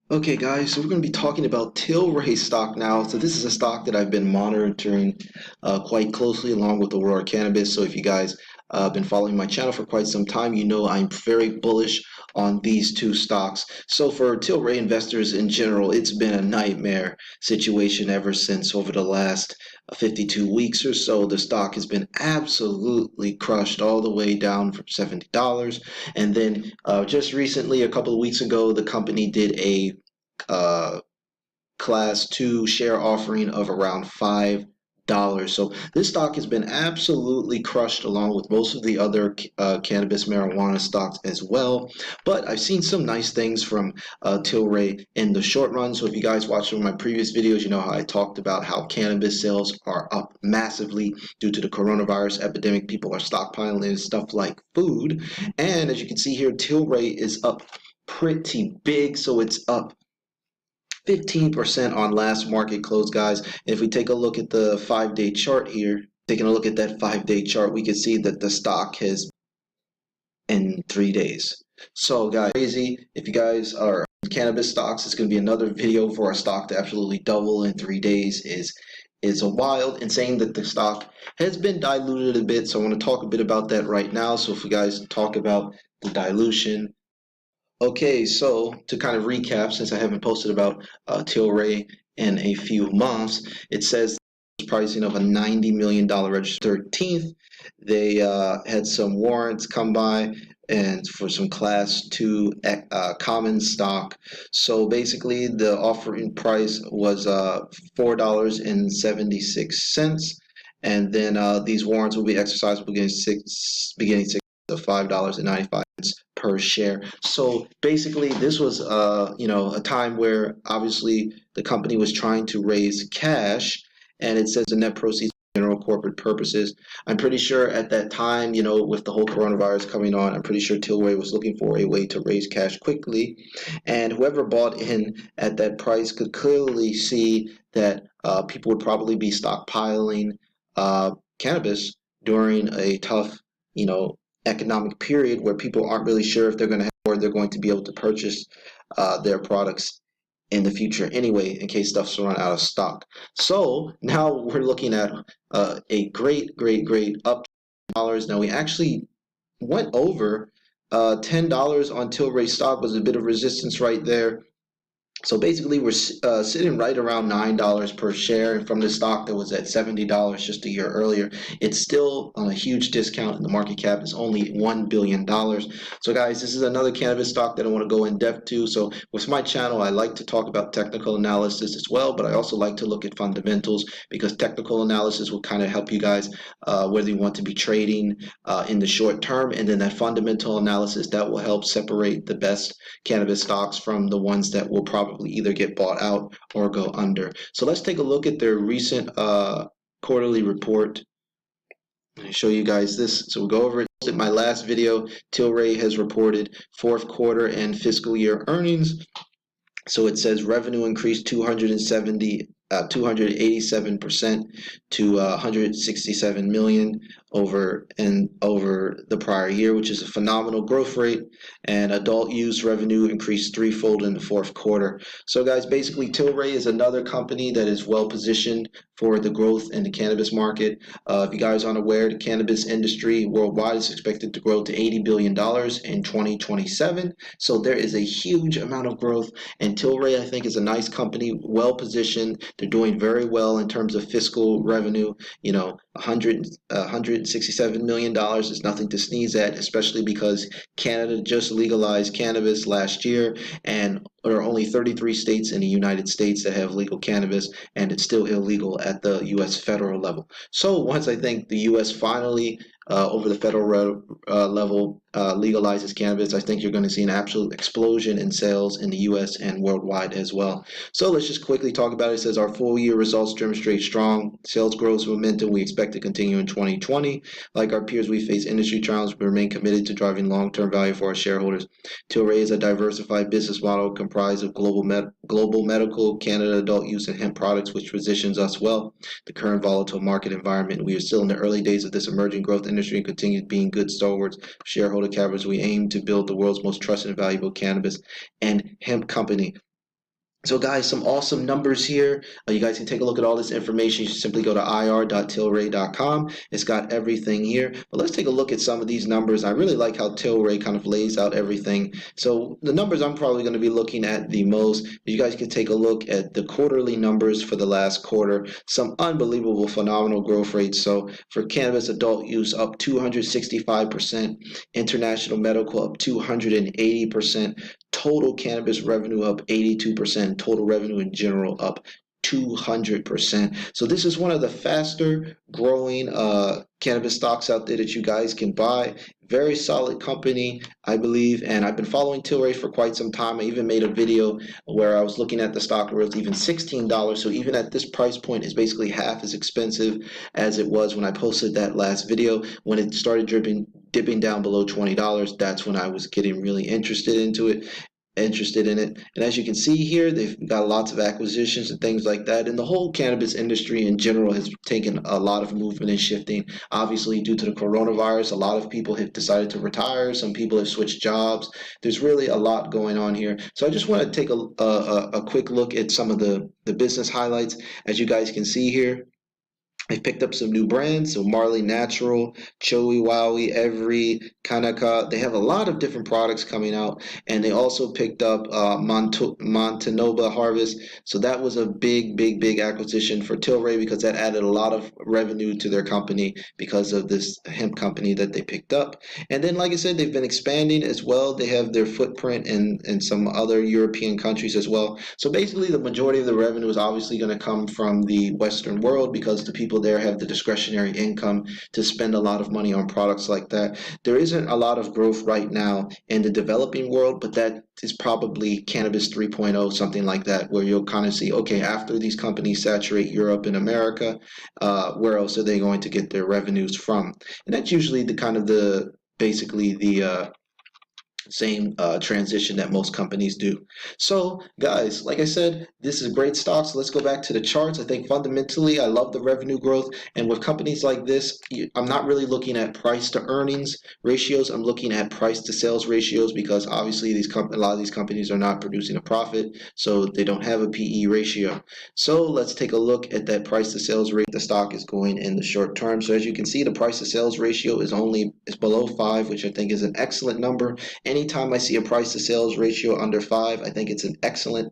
Okay, guys, so we're going to be talking about Tilray stock now. So this is a stock that I've been monitoring quite closely along with Aurora Cannabis. So if you guys been following my channel for quite some time, you know I'm very bullish on these two stocks. So for Tilray investors in general, it's been a nightmare situation ever since over the last 52 weeks or so. The stock has been absolutely crushed all the way down from $70. And then just recently, a couple of weeks ago, the company did a uh, class two share offering of around $5. So this stock has been absolutely crushed along with most of the other cannabis marijuana stocks as well. But I've seen some nice things from Tilray in the short run. So if you guys watched one of my previous videos, you know how I talked about how cannabis sales are up massively due to the coronavirus epidemic. People are stockpiling stuff like food. And as you can see here, Tilray is up pretty big. So it's up 15% on last market close, guys. If we take a look at the 5-day chart here, taking a look at that 5-day chart, we can see that the stock has in 3 days. So, guys, crazy. If you guys are cannabis stocks, it's going to be another video for a stock to absolutely double in 3 days. Is a wild and saying that the stock has been diluted a bit. So I want to talk a bit about that right now. So if you guys talk about the dilution. Okay, so to kind of recap, since I haven't posted about Tilray in a few months, it says pricing of a $90 million register 13th. They had some warrants come by and for some class 2 common stock. So basically the offering price was $4.76, and then these warrants will be exercisable beginning six of $5.95 per share. So basically, this was a time where obviously the company was trying to raise cash, and it says the net proceeds for general corporate purposes. I'm pretty sure at that time, with the whole coronavirus coming on, I'm pretty sure Tilray was looking for a way to raise cash quickly, and whoever bought in at that price could clearly see that people would probably be stockpiling cannabis during a tough, you know, economic period where people aren't really sure if they're going to have or they're going to be able to purchase their products in the future anyway, in case stuff's run out of stock. So now we're looking at a great up dollars. Now we actually went over $10 on Tilray stock. Was a bit of resistance right there. So basically, we're sitting right around $9 per share, and from the stock that was at $70 just a year earlier, it's still on a huge discount, and the market cap is only $1 billion. So, guys, this is another cannabis stock that I want to go in depth to. So, with my channel, I like to talk about technical analysis as well, but I also like to look at fundamentals because technical analysis will kind of help you guys whether you want to be trading in the short term, and then that fundamental analysis that will help separate the best cannabis stocks from the ones that will probably either get bought out or go under. So let's take a look at their recent quarterly report. I'll show you guys this. So we'll go over it. In my last video, Tilray has reported fourth quarter and fiscal year earnings. So it says revenue increased 287% to 167 million over the prior year, which is a phenomenal growth rate. And adult use revenue increased threefold in the fourth quarter. So guys, basically Tilray is another company that is well positioned for the growth in the cannabis market. If you guys aren't aware, the cannabis industry worldwide is expected to grow to $80 billion in 2027. So there is a huge amount of growth, and Tilray, I think, is a nice company, well positioned. They're doing very well in terms of fiscal revenue. 167 million dollars is nothing to sneeze at, especially because Canada just legalized cannabis last year, and there are only 33 states in the United States that have legal cannabis, and it's still illegal at the U.S. federal level. So once I think the U.S. finally over the federal level legalizes cannabis, I think you're going to see an absolute explosion in sales in the U.S. and worldwide as well. So let's just quickly talk about it. It says our full year results demonstrate strong sales growth momentum. We expect to continue in 2020. Like our peers, we face industry challenges, but remain committed to driving long-term value for our shareholders. Tilray is a diversified business model comprised of global medical, Canada adult use, and hemp products, which positions us well. The current volatile market environment. We are still in the early days of this emerging growth industry and continue being good stalwarts shareholder capital. We aim to build the world's most trusted and valuable cannabis and hemp company. So guys, some awesome numbers here. You guys can take a look at all this information. You simply go to ir.tilray.com. It's got everything here. But let's take a look at some of these numbers. I really like how Tilray kind of lays out everything. So the numbers I'm probably going to be looking at the most, you guys can take a look at the quarterly numbers for the last quarter. Some unbelievable, phenomenal growth rates. So for cannabis adult use, up 265%, international medical up 280%, total cannabis revenue up 82%, total revenue in general up 200%. So this is one of the faster growing cannabis stocks out there that you guys can buy. Very solid company, I believe, and I've been following Tilray for quite some time. I even made a video where I was looking at the stock where it's even $16. So even at this price point, it's basically half as expensive as it was when I posted that last video. When it started dipping down below $20, that's when I was getting really interested in it. And as you can see here, they've got lots of acquisitions and things like that. And the whole cannabis industry in general has taken a lot of movement and shifting. Obviously, due to the coronavirus, a lot of people have decided to retire. Some people have switched jobs. There's really a lot going on here. So I just want to take a quick look at some of the business highlights. As you guys can see here, I've picked up some new brands, so Marley Natural, Choey Wowie, Every, Kanaka. They have a lot of different products coming out, and they also picked up Montanoba Harvest. So that was a big acquisition for Tilray because that added a lot of revenue to their company because of this hemp company that they picked up. And then, like I said, they've been expanding as well. They have their footprint in some other European countries as well. So basically, the majority of the revenue is obviously going to come from the Western world because the people there have the discretionary income to spend a lot of money on products like that. There isn't a lot of growth right now in the developing world, but that is probably Cannabis 3.0, something like that, where you'll kind of see, okay, after these companies saturate Europe and America, where else are they going to get their revenues from? And that's usually the kind of the basically the same transition that most companies do. So guys, like I said, this is a great stock. So let's go back to the charts. I think fundamentally I love the revenue growth, and with companies like this, I'm not really looking at price to earnings ratios. I'm looking at price to sales ratios because obviously a lot of these companies are not producing a profit, so they don't have a PE ratio. So let's take a look at that price to sales rate the stock is going in the short term. So as you can see, the price to sales ratio is below 5, which I think is an excellent number. Anytime I see a price to sales ratio under 5, I think it's an excellent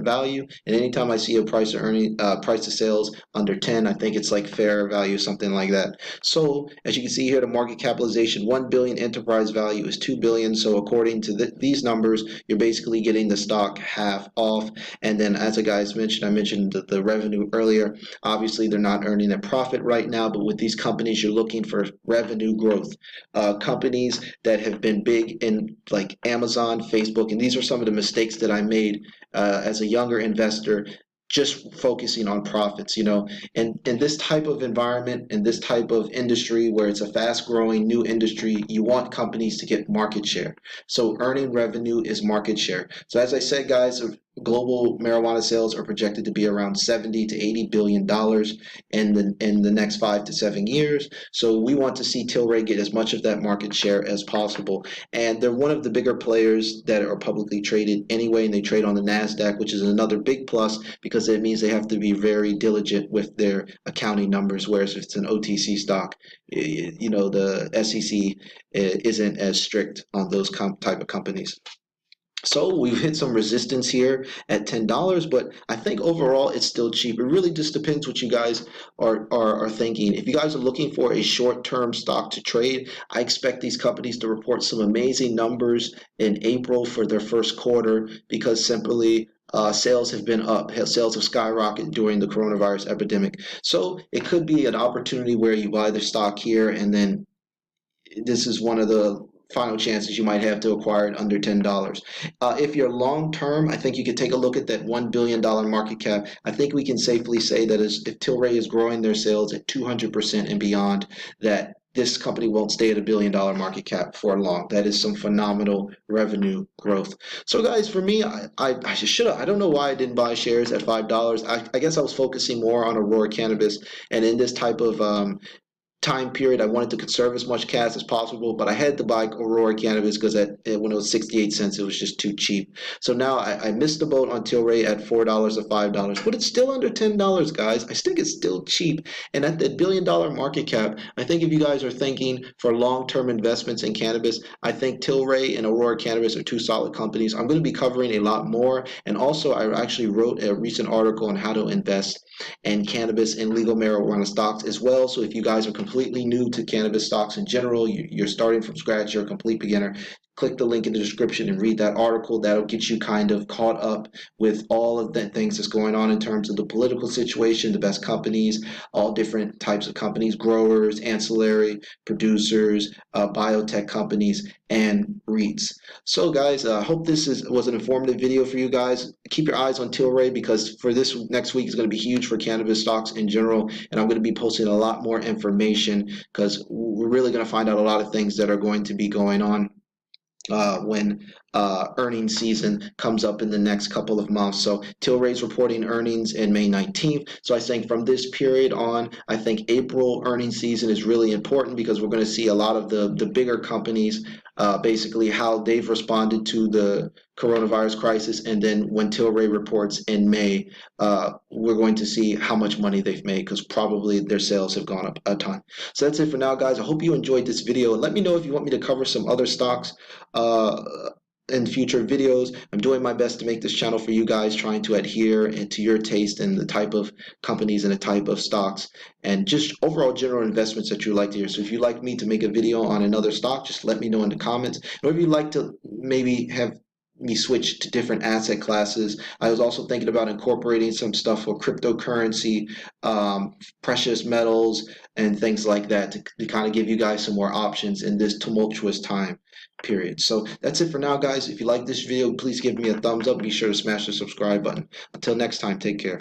value. And anytime I see a price to sales under 10, I think it's like fair value, something like that. So as you can see here, the market capitalization 1 billion, enterprise value is 2 billion. So according to these numbers, you're basically getting the stock half off. And then as I mentioned the revenue earlier. Obviously, they're not earning a profit right now, but with these companies, you're looking for revenue growth. Companies that have been big in like Amazon, Facebook, and these are some of the mistakes that I made as a younger investor, just focusing on profits, and in this type of environment, in this type of industry where it's a fast growing new industry, you want companies to get market share. So earning revenue is market share. So as I said, guys, global marijuana sales are projected to be around 70 to 80 billion dollars in the next 5 to 7 years. So we want to see Tilray get as much of that market share as possible. And they're one of the bigger players that are publicly traded anyway, and they trade on the NASDAQ, which is another big plus because it means they have to be very diligent with their accounting numbers, whereas if it's an OTC stock, the SEC isn't as strict on those type of companies. So we've hit some resistance here at $10, but I think overall it's still cheap. It really just depends what you guys are thinking. If you guys are looking for a short-term stock to trade, I expect these companies to report some amazing numbers in April for their first quarter because simply sales have been up. Sales have skyrocketed during the coronavirus epidemic. So it could be an opportunity where you buy the stock here, and then this is one of the final chances you might have to acquire it under $10. If you're long term, I think you could take a look at that $1 billion market cap. I think we can safely say that if Tilray is growing their sales at 200% and beyond, that this company won't stay at $1 billion market cap for long. That is some phenomenal revenue growth. So guys, for me, I should have, I don't know why I didn't buy shares at $5. I guess I was focusing more on Aurora Cannabis, and in this type of time period, I wanted to conserve as much cash as possible, but I had to buy Aurora Cannabis because when it was 68 cents, it was just too cheap. So now I missed the boat on Tilray at $4 or $5, but it's still under $10, guys. I think it's still cheap. And at the billion-dollar market cap, I think if you guys are thinking for long-term investments in cannabis, I think Tilray and Aurora Cannabis are two solid companies. I'm going to be covering a lot more. And also, I actually wrote a recent article on how to invest in cannabis and legal marijuana stocks as well. So if you guys are completely new to cannabis stocks in general, you're starting from scratch, you're a complete beginner, click the link in the description and read that article. That'll get you kind of caught up with all of the things that's going on in terms of the political situation, the best companies, all different types of companies, growers, ancillary producers, biotech companies, and REITs. So guys, I hope this was an informative video for you guys. Keep your eyes on Tilray because for this next week is going to be huge for cannabis stocks in general, and I'm going to be posting a lot more information because we're really going to find out a lot of things that are going to be going on when earnings season comes up in the next couple of months. So Tilray's reporting earnings in May 19th. So I think from this period on, I think April earnings season is really important because we're going to see a lot of the bigger companies, basically how they've responded to the coronavirus crisis. And then when Tilray reports in May, we're going to see how much money they've made because probably their sales have gone up a ton. So that's it for now, guys. I hope you enjoyed this video, and let me know if you want me to cover some other stocks uh, in future videos. I'm doing my best to make this channel for you guys, trying to adhere to your taste and the type of companies and the type of stocks and just overall general investments that you like to hear. So if you'd like me to make a video on another stock, just let me know in the comments. Or if you'd like to maybe have me switch to different asset classes. I was also thinking about incorporating some stuff for cryptocurrency, precious metals, and things like that to kind of give you guys some more options in this tumultuous time period. So that's it for now, guys. If you like this video, please give me a thumbs up. Be sure to smash the subscribe button. Until next time, take care.